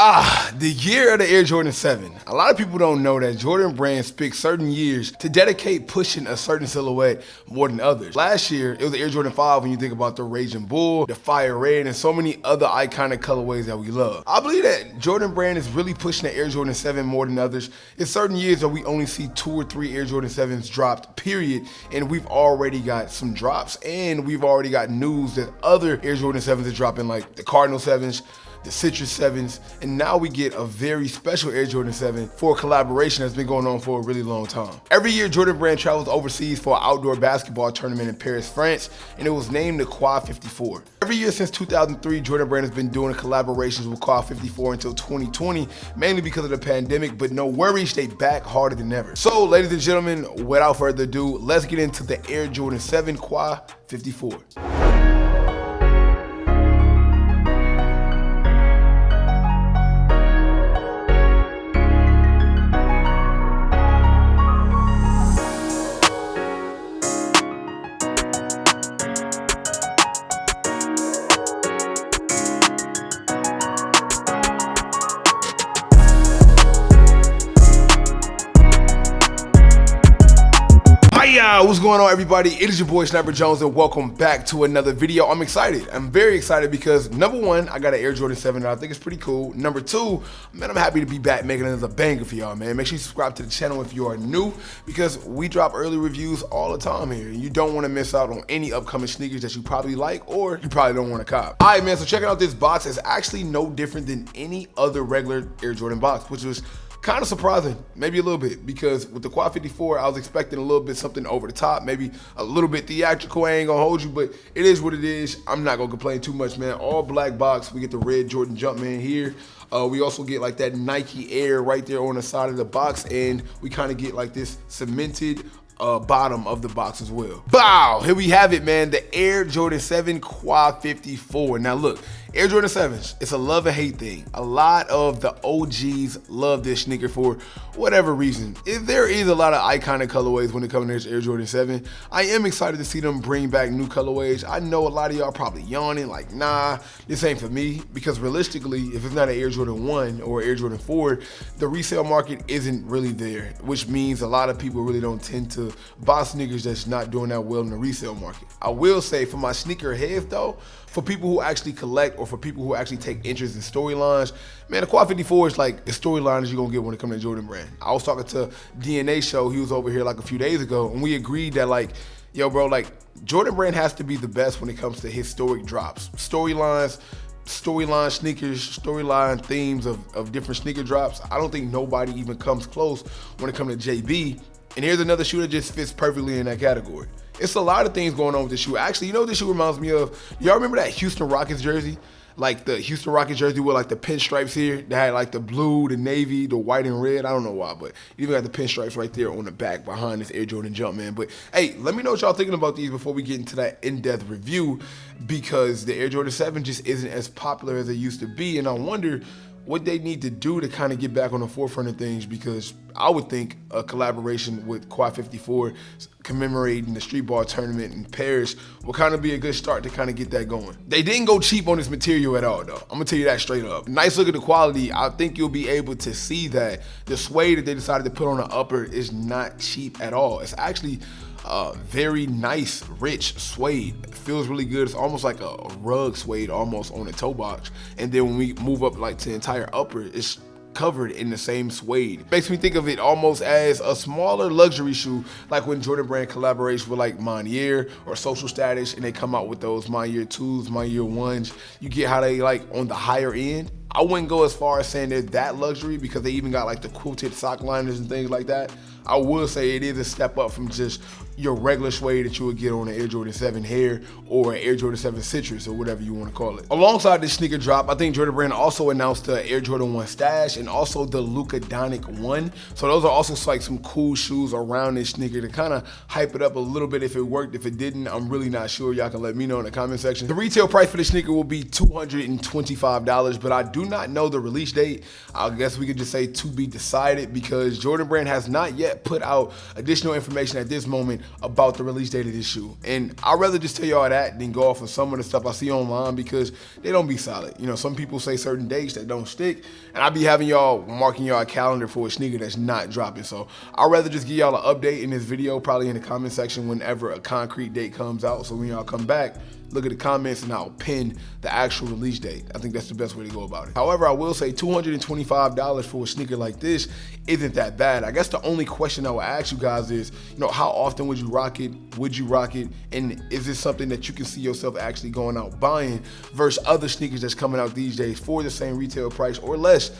The year of the Air Jordan 7. A lot of people don't know that Jordan brands pick certain years to dedicate pushing a certain silhouette more than others. Last year, it was the Air Jordan 5 when you think about the Raging Bull, the Fire Red, and so many other iconic colorways that we love. I believe that Jordan brand is really pushing the Air Jordan 7 more than others. It's certain years that we only see 2 or 3 Air Jordan 7s dropped, period, and we've already got some drops, and we've already got news that other Air Jordan 7s are dropping, like the Cardinal 7s, the Citrus 7s, and now we get a very special Air Jordan 7 for a collaboration that's been going on for a really long time. Every year, Jordan brand travels overseas for an outdoor basketball tournament in Paris, France, and it was named the Quai 54. Every year since 2003, Jordan brand has been doing collaborations with Quai 54 until 2020, mainly because of the pandemic, but no worries, they back harder than ever. So, ladies and gentlemen, without further ado, let's get into the Air Jordan 7 Quai 54. What's going on, everybody? It is your boy Sniper Jones, and welcome back to another video. I'm excited. I'm very excited because number one, I got an Air Jordan 7 that I think is pretty cool. Number two, man, I'm happy to be back making another banger for y'all, man. Make sure you subscribe to the channel if you are new, because we drop early reviews all the time here, and you don't want to miss out on any upcoming sneakers that you probably like or you probably don't want to cop. All right, man, so checking out this box is actually no different than any other regular Air Jordan box, which was kind of surprising, maybe a little bit, because with the Quai 54, I was expecting a little bit something over the top, maybe a little bit theatrical. I ain't gonna hold you, but it is what it is. I'm not gonna complain too much, man. All black box. We get the red Jordan Jumpman here. We also get like that Nike Air right there on the side of the box, and we kind of get like this cemented bottom of the box as well. Bow! Here we have it, man. The Air Jordan 7 Quai 54. Now look, Air Jordan 7s, it's a love and hate thing. A lot of the OGs love this sneaker for whatever reason. There is a lot of iconic colorways when it comes to this Air Jordan 7. I am excited to see them bring back new colorways. I know a lot of y'all probably yawning like, nah, this ain't for me, because realistically, if it's not an Air Jordan 1 or Air Jordan 4, the resale market isn't really there, which means a lot of people really don't tend to buy sneakers that's not doing that well in the resale market. I will say, for my sneaker heads though, for people who actually collect or for people who actually take interest in storylines, man, the Quai 54 is like the storyline you're gonna get when it comes to Jordan brand. I was talking to DNA Show, he was over here like a few days ago, and we agreed that like, yo bro, like Jordan brand has to be the best when it comes to historic drops. Storyline sneakers, storyline themes of different sneaker drops. I don't think nobody even comes close when it comes to JB. And here's another shoe that just fits perfectly in that category. It's a lot of things going on with this shoe. Actually, you know what this shoe reminds me of? Y'all remember that Houston Rockets jersey? Like the Houston Rockets jersey with like the pinstripes here. They had like the blue, the navy, the white and red. I don't know why, but you even got the pinstripes right there on the back behind this Air Jordan Jumpman. But hey, let me know what y'all thinking about these before we get into that in-depth review, because the Air Jordan 7 just isn't as popular as it used to be, and I wonder what they need to do to kind of get back on the forefront of things, because I would think a collaboration with Quai 54 commemorating the street ball tournament in Paris will kind of be a good start to kind of get that going. They didn't go cheap on this material at all though. I'm gonna tell you that straight up. Nice look at the quality. I think you'll be able to see that the suede that they decided to put on the upper is not cheap at all. It's actually very nice, rich suede. It feels really good. It's almost like a rug suede almost on the toe box. And then when we move up like to the entire upper, it's covered in the same suede. Makes me think of it almost as a smaller luxury shoe, like when Jordan brand collaborates with like Monier or Social Status, and they come out with those Monier 2s, Monier 1s. You get how they like on the higher end. I wouldn't go as far as saying they're that luxury, because they even got like the quilted sock liners and things like that. I will say it is a step up from just your regular suede that you would get on an Air Jordan 7 Hair or an Air Jordan 7 Citrus or whatever you want to call it. Alongside this sneaker drop, I think Jordan brand also announced the Air Jordan 1 Stash and also the Luka Doncic 1. So those are also like some cool shoes around this sneaker to kind of hype it up a little bit. If it worked, if it didn't, I'm really not sure. Y'all can let me know in the comment section. The retail price for this sneaker will be $225, but I do do not know the release date. I guess we could just say to be decided, because Jordan Brand has not yet put out additional information at this moment about the release date of this shoe. And I'd rather just tell y'all that than go off of some of the stuff I see online, because they don't be solid. You know, some people say certain dates that don't stick, and I be having y'all marking y'all calendar for a sneaker that's not dropping. So I'd rather just give y'all an update in this video, probably in the comment section whenever a concrete date comes out. So when y'all come back, look at the comments and I'll pin the actual release date. I think that's the best way to go about it. However, I will say $225 for a sneaker like this isn't that bad. I guess the only question I would ask you guys is, you know, how often would you rock it? Would you rock it? And is this something that you can see yourself actually going out buying versus other sneakers that's coming out these days for the same retail price or less?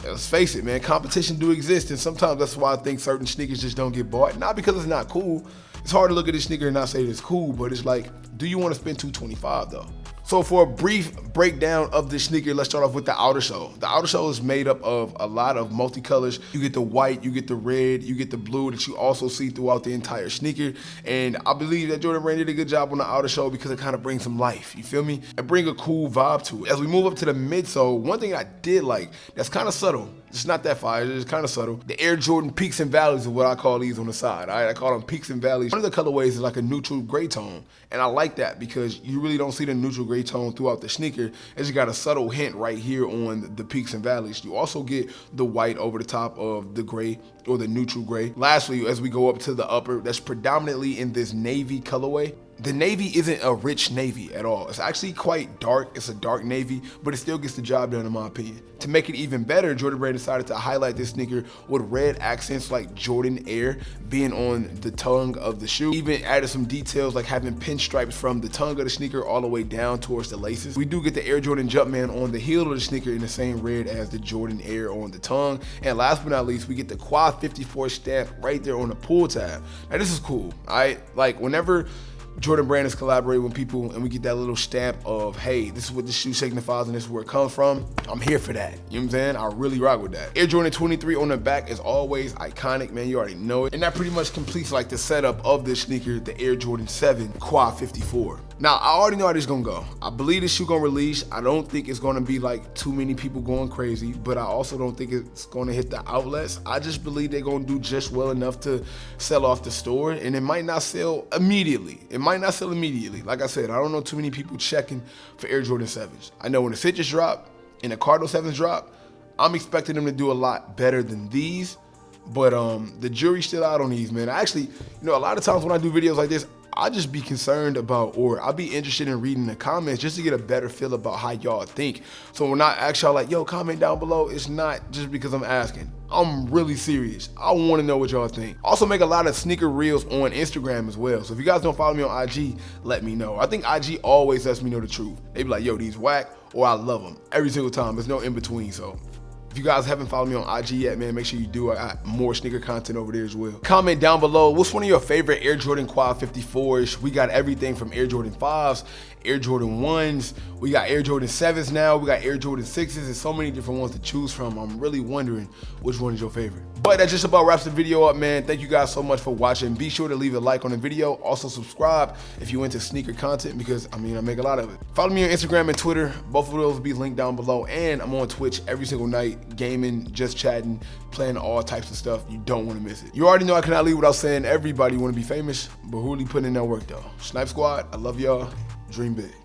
Let's face it, man, competition do exist, and sometimes that's why I think certain sneakers just don't get bought. Not because it's not cool. It's hard to look at this sneaker and not say it's cool, but it's like, do you want to spend $225 though? So for a brief breakdown of this sneaker, let's start off with the outer sole. The outer sole is made up of a lot of multicolors. You get the white, you get the red, you get the blue that you also see throughout the entire sneaker. And I believe that Jordan Brand did a good job on the outer sole because it kind of brings some life, you feel me? And bring a cool vibe to it. As we move up to the midsole, one thing I did like, that's kind of subtle. It's not that fire, it's kind of subtle. The Air Jordan peaks and valleys is what I call these on the side. I call them peaks and valleys. One of the colorways is like a neutral gray tone. And I like that because you really don't see the neutral gray tone throughout the sneaker. It's just got a subtle hint right here on the peaks and valleys. You also get the white over the top of the gray or the neutral gray. Lastly, as we go up to the upper, that's predominantly in this navy colorway. The navy isn't a rich navy at all. It's actually quite dark. It's a dark navy, but it still gets the job done in my opinion. To make it even better, Jordan Brand decided to highlight this sneaker with red accents like Jordan Air being on the tongue of the shoe. Even added some details like having pinstripes from the tongue of the sneaker all the way down towards the laces. We do get the Air Jordan Jumpman on the heel of the sneaker in the same red as the Jordan Air on the tongue. And last but not least, we get the Quai 54 stamp right there on the pull tab. Now this is cool. Like whenever Jordan Brand is collaborating with people and we get that little stamp of, hey, this is what the shoe signifies and this is where it comes from, I'm here for that. You know what I'm saying? I really rock with that. Air Jordan 23 on the back is always iconic, man. You already know it. And that pretty much completes like the setup of this sneaker, the Air Jordan 7 Quai 54. Now, I already know how this is gonna go. I believe this shoe gonna release. I don't think it's gonna be like too many people going crazy, but I also don't think it's gonna hit the outlets. I just believe they're gonna do just well enough to sell off the store, and it might not sell immediately. Like I said, I don't know too many people checking for Air Jordan 7s. I know when the Citrus drop and the Cardinal 7s drop, I'm expecting them to do a lot better than these, but the jury's still out on these, man. I actually, you know, a lot of times when I do videos like this, I just be concerned about, or I'll be interested in reading the comments just to get a better feel about how y'all think. So when I ask y'all like, yo, comment down below, it's not just because I'm asking. I'm really serious. I want to know what y'all think. Also make a lot of sneaker reels on Instagram as well. So if you guys don't follow me on IG, let me know. I think IG always lets me know the truth. They be like, yo, these whack, or I love them every single time. There's no in between. So if you guys haven't followed me on IG yet, man, make sure you do. I got more sneaker content over there as well. Comment down below, what's one of your favorite Air Jordan Quai 54s? We got everything from Air Jordan 5s, Air Jordan 1s, we got Air Jordan 7s now, we got Air Jordan 6s. There's so many different ones to choose from. I'm really wondering which one is your favorite. But that just about wraps the video up, man. Thank you guys so much for watching. Be sure to leave a like on the video. Also subscribe if you're into sneaker content, because I make a lot of it. Follow me on Instagram and Twitter. Both of those will be linked down below. And I'm on Twitch every single night, gaming, just chatting, playing all types of stuff. You don't want to miss it. You already know I cannot leave without saying everybody want to be famous, but who really putting in that work though? Snipe Squad, I love y'all. Dream big.